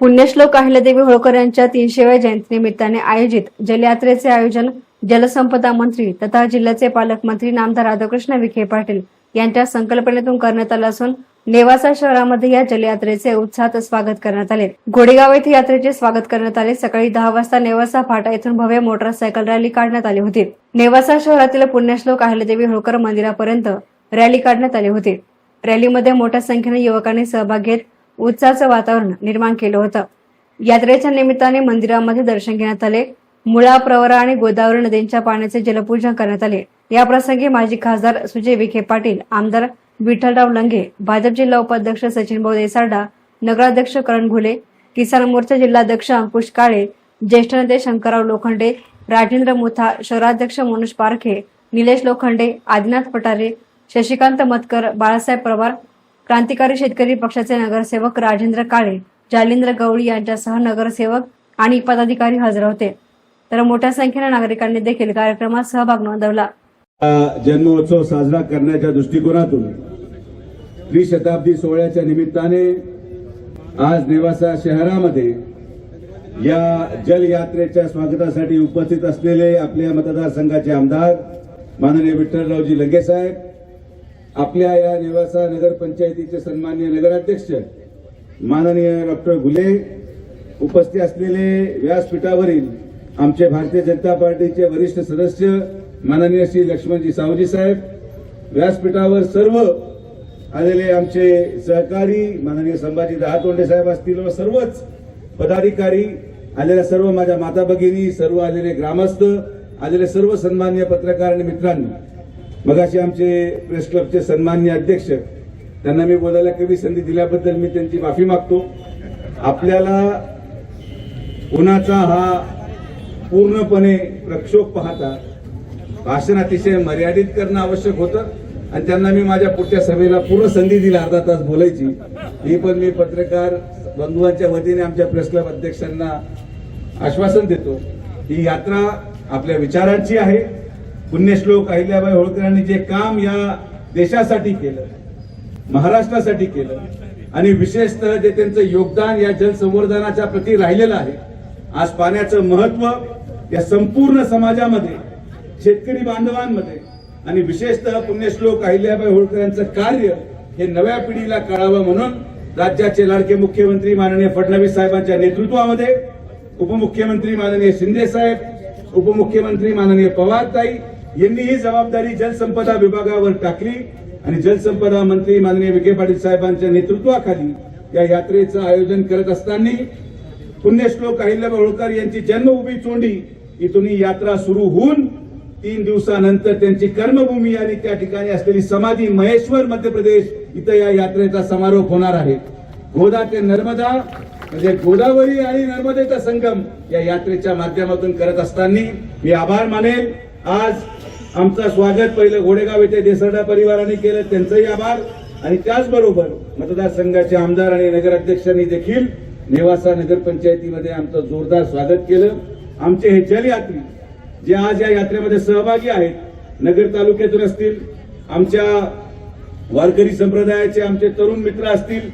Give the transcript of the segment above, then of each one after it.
पुण्यश्लोक अहिल्यादेवी होळकर यांच्या 300व्या जयंतीनिमित्ताने आयोजित जलयात्रेचे आयोजन जलसंपदा मंत्री तथा जिल्ह्याचे पालकमंत्री नामदार राधाकृष्ण विखे पाटील यांच्या संकल्पनेतून करण्यात आलं असून नेवासा शहरामध्ये या जलयात्रेचे उत्साहात स्वागत करण्यात आले। घोडेगाव येथे यात्रेचे स्वागत करण्यात आले। सकाळी 10 वाजता नेवासा फाटा येथून भव्य मोटरसायकल रॅली काढण्यात आली होती। नेवासा शहरातील पुण्यश्लोक अहिल्यादेवी होळकर मंदिरापर्यंत रॅली काढण्यात आली होती। रॅलीमध्ये मोठ्या संख्येने युवकांनी सहभाग घेत उत्साहाचं वातावरण निर्माण केलं होतं। यात्रेच्या निमित्ताने मंदिरामध्ये दर्शन घेण्यात आले। मुळा, प्रवरा आणि गोदावरी नदींच्या पाण्याचे जलपूजन करण्यात आले। या प्रसंगी माजी खासदार सुजय विखे पाटील, आमदार विठ्ठलराव लंगे, भाजप जिल्हा उपाध्यक्ष सचिनभाऊ देसाडा, नगराध्यक्ष करण घुले, किसान मोर्चा जिल्हाध्यक्ष अंकुश काळे, ज्येष्ठ नेते शंकरराव लोखंडे, राजेंद्र मुथा, शहराध्यक्ष मनोज पारखे, निलेश लोखंडे, आदिनाथ पटारे, शशिकांत मतकर, बाळासाहेब पवार, क्रांतिकारी शेतकरी पक्षाचे नगरसेवक राजेंद्र काळे, जालिंद्र गवळी यांच्यासह नगरसेवक आणि पदाधिकारी हजर होते। तर मोठ्या संख्येने नागरिकांनी देखील कार्यक्रमात सहभाग नोंदवला। जन्मोत्सव साजरा करण्याच्या दृष्टिकोनातून त्रिशताब्दी सोहळ्याच्या निमित्ताने आज नेवासा शहरामध्ये या जल यात्रेच्या स्वागतासाठी उपस्थित असलेले आपल्या मतदारसंघाचे आमदार माननीय विठ्ठलरावजी लंगे साहेब, आपल्या या नेवासा नगर पंचायतीचे सन्माननीय नगराध्यक्ष माननीय डॉक्टर घुले, उपस्थित असलेले व्यासपीठावरील आमचे भारतीय जनता पार्टीचे वरिष्ठ सदस्य माननीय श्री लक्ष्मणजी सावजी साहेब, व्यासपीठावर सर्व आलेले आमचे सहकारी माननीय संभाजी दहातोंडे साहेब असतील व सर्वच पदाधिकारी, आलेल्या सर्व माझ्या माता भगिनी, सर्व आलेले ग्रामस्थ, आलेले सर्व सन्माननीय पत्रकार आणि मित्रांनी, मगाशी आमचे प्रेस क्लबचे सन्माननीय अध्यक्ष, त्यांना मी बोलायला कमी संधी दिल्याबद्दल मी त्यांची माफी मागतो। आपल्याला उन्हाचा हा पूर्णपणे प्रक्षोभ पाहता भाषण अतिशय मर्यादित करणं आवश्यक होतं आणि त्यांना मी माझ्या पुढच्या सभेला पूर्ण संधी दिली अर्धा तास बोलायची। ही पण मी पत्रकार बंधुवांच्या वतीने आमच्या प्रेस क्लब अध्यक्षांना आश्वासन देतो। ही यात्रा आपल्या विचारांची आहे। पुण्यश्लोक अहिल्याबाई होळकरांनी जे काम या देशासाठी केलं, महाराष्ट्रासाठी केलं आणि विशेषतः जे त्यांचं योगदान या जलसंवर्धनाच्या प्रती राहिलेलं आहे, आज पाण्याचं महत्व या संपूर्ण समाजामध्ये, शेतकरी बांधवांमध्ये आणि विशेषतः पुण्यश्लोक अहिल्याबाई होळकर यांचं कार्य हे नव्या पिढीला कळावं म्हणून राज्याचे लाडके मुख्यमंत्री माननीय फडणवीस साहेबांच्या नेतृत्वामध्ये उपमुख्यमंत्री माननीय शिंदे साहेब, उपमुख्यमंत्री माननीय पवारताई यांनी ही जबाबदारी जलसंपदा विभागावर टाकली आणि जलसंपदा मंत्री माननीय विखे पाटील साहेबांच्या नेतृत्वाखाली या यात्रेचं आयोजन करत असताना पुण्यश्लोक अहिल्याबाई होळकर यांची जन्मभूमी चोंडी इथून ही यात्रा सुरू होऊन 3 दिवसानंतर त्यांची कर्मभूमी आणि त्या ठिकाणी असलेली समाधी महेश्वर मध्य प्रदेश इथं या यात्रेचा समारोप होणार आहे। गोदा ते नर्मदा म्हणजे गोदावरी आणि नर्मदेचा संगम या यात्रेच्या माध्यमातून करत असताना मी आभार मानेल। आज आमचं स्वागत पहिलं घोडेगाव येथे देसाडा परिवाराने केलं, त्यांचंही आभार आणि त्याचबरोबर मतदारसंघाचे आमदार आणि नगराध्यक्षांनी देखील नेवासा नगर पंचायतीमध्ये आमचं जोरदार स्वागत केलं। आमचे हे जलयात्री जे आज या यात्रेमध्ये सहभागी आहेत, नगर तालुक्यातून असतील, आमच्या वारकरी संप्रदायाचे आमचे तरुण मित्र असतील,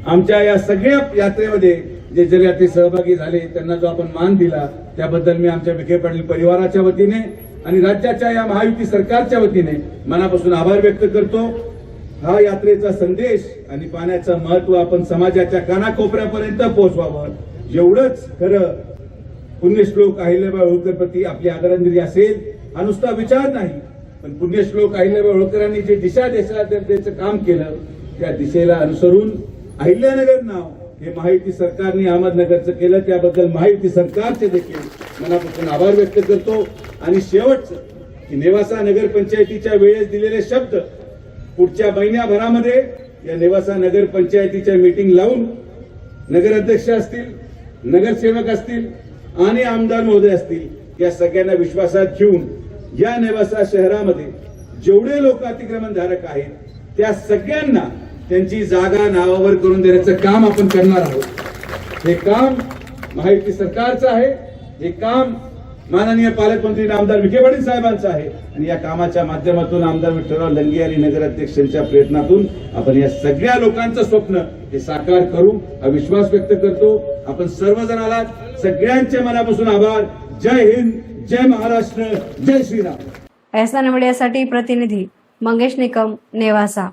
आमच्या या सगळ्या यात्रेमध्ये जे जलयात्री सहभागी झाले त्यांना जो आपण मान दिला त्याबद्दल मी आमच्या विखे पाटील परिवाराच्या वतीने आणि राज्याच्या या महायुती सरकारच्या वतीने मनापासून आभार व्यक्त करतो। हा यात्रेचा संदेश आणि पाण्याचं महत्व आपण समाजाच्या कानाकोपऱ्यापर्यंत पोहोचवावं, एवढंच खरं पुण्यश्लोक अहिल्याबाई होळकर प्रती आपली आदरांजली असेल। हा नुसता विचार नाही, पण पुण्यश्लोक अहिल्याबाई होळकरांनी जे दिशा देशाचं काम केलं त्या दिशेला अनुसरून अहिल्यानगर नाव हे महायुती सरकारने अहमदनगरचं केलं, त्याबद्दल महायुती सरकारचे देखील मनापासून आभार व्यक्त करतो। आणि शेवटचं की नेवासा नगर पंचायतीच्या वेळेस दिलेले शब्द पुढच्या महिन्याभरामध्ये या नेवासा नगर पंचायतीच्या मीटिंग लावून नगराध्यक्ष असतील, नगरसेवक असतील आणि आमदार महोदय असतील या सगळ्यांना विश्वासात घेऊन या नेवासा शहरामध्ये जेवढे लोक अतिक्रमणधारक आहेत त्या सगळ्यांना त्यांची जागा नावावर करून देण्याचं काम आपण करणार आहोत। हे काम महायुती सरकारचं आहे, हे काम माननीय पालकमंत्री आमदार विखे पाटील साहेबांचा आहे आणि या कामाच्या माध्यमातून आमदार विठ्ठलराव लंगे आणि नगराध्यक्षांच्या प्रयत्नातून आपण या सगळ्या लोकांचं स्वप्न हे साकार करू हा विश्वास व्यक्त करतो. आपण सर्वजण आलात, सगळ्यांचे मनापासून आभार. जय हिंद, जय महाराष्ट्र, जय श्रीराम. ऐसा मीडियासाठी प्रतिनिधी मंगेश निकम, नेवासा.